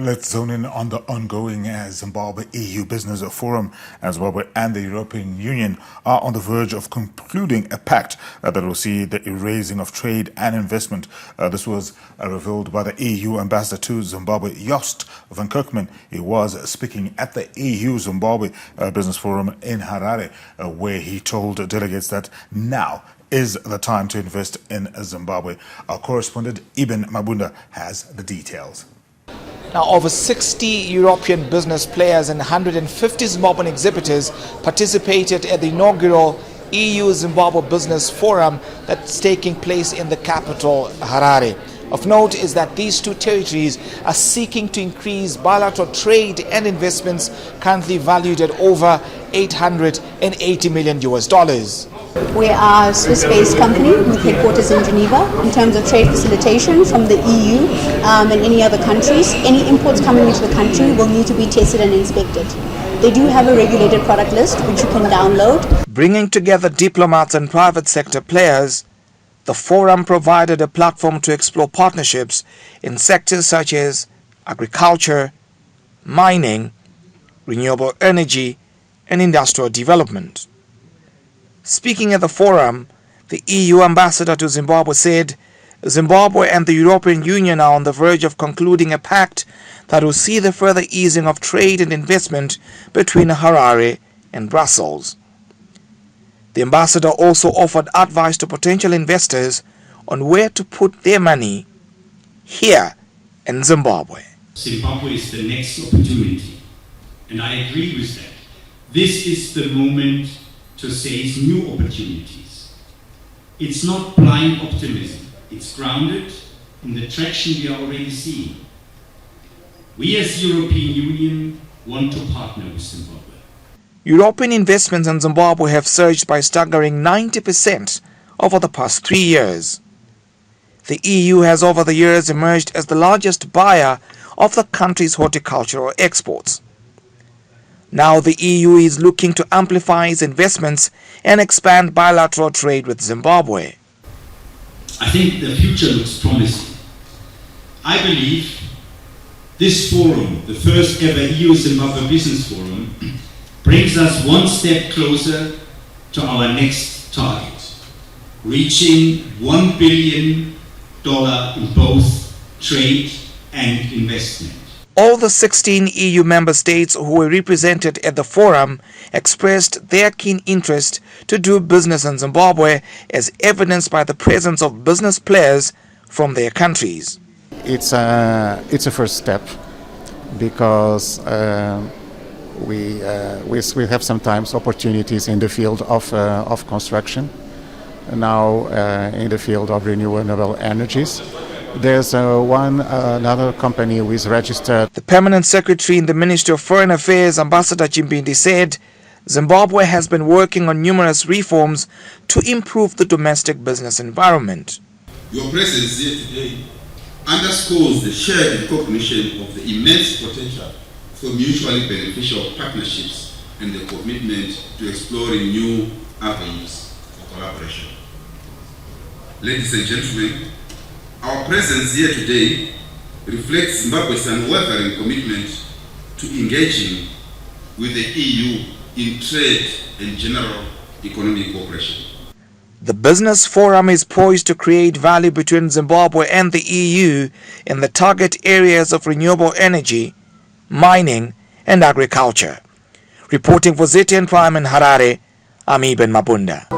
Let's zone in on the ongoing Zimbabwe EU Business Forum. Zimbabwe and the European Union are on the verge of concluding a pact that will see the erasing of trade and investment. This was revealed by the EU ambassador to Zimbabwe, Joost van Kerkman. He was speaking at the EU Zimbabwe Business Forum in Harare, where he told delegates that now is the time to invest in Zimbabwe. Our correspondent Ibn Mabunda has the details. Now, over 60 European business players and 150 Zimbabwean exhibitors participated at the inaugural EU Zimbabwe Business Forum that's taking place in the capital, Harare. Of note is that these two territories are seeking to increase bilateral trade and investments currently valued at over $880 million. We are a Swiss-based company with headquarters in Geneva. In terms of trade facilitation from the EU and any other countries, any imports coming into the country will need to be tested and inspected. They do have a regulated product list which you can download. Bringing together diplomats and private sector players, the forum provided a platform to explore partnerships in sectors such as agriculture, mining, renewable energy, and industrial development. Speaking at the forum, the EU ambassador to Zimbabwe said Zimbabwe and the European Union are on the verge of concluding a pact that will see the further easing of trade and investment between Harare and Brussels. The ambassador also offered advice to potential investors on where to put their money here in Zimbabwe. Zimbabwe is the next opportunity, and I agree with that. This is the moment to seize new opportunities. It's not blind optimism. It's grounded in the traction we are already seeing. We as the European Union want to partner with Zimbabwe. European investments in Zimbabwe have surged by a staggering 90% over the past 3 years. The EU has over the years emerged as the largest buyer of the country's horticultural exports. Now the EU is looking to amplify its investments and expand bilateral trade with Zimbabwe. I think the future looks promising. I believe this forum, the first ever EU Zimbabwe Business Forum, brings us one step closer to our next target, reaching $1 billion in both trade and investment. All the 16 EU member states who were represented at the forum expressed their keen interest to do business in Zimbabwe, as evidenced by the presence of business players from their countries. It's a first step because we have sometimes opportunities in the field of construction, now in the field of renewable energies. There's another company who is registered. The Permanent Secretary in the Ministry of Foreign Affairs, Ambassador Chimbindi, said Zimbabwe has been working on numerous reforms to improve the domestic business environment. Your presence here today underscores the shared recognition of the immense potential for mutually beneficial partnerships and the commitment to exploring new avenues for collaboration. Ladies and gentlemen, our presence here today reflects Zimbabwe's unwavering commitment to engaging with the EU in trade and general economic cooperation. The Business Forum is poised to create value between Zimbabwe and the EU in the target areas of renewable energy, mining and agriculture. Reporting for ZTN Prime in Harare, I'm Ibn Mabunda.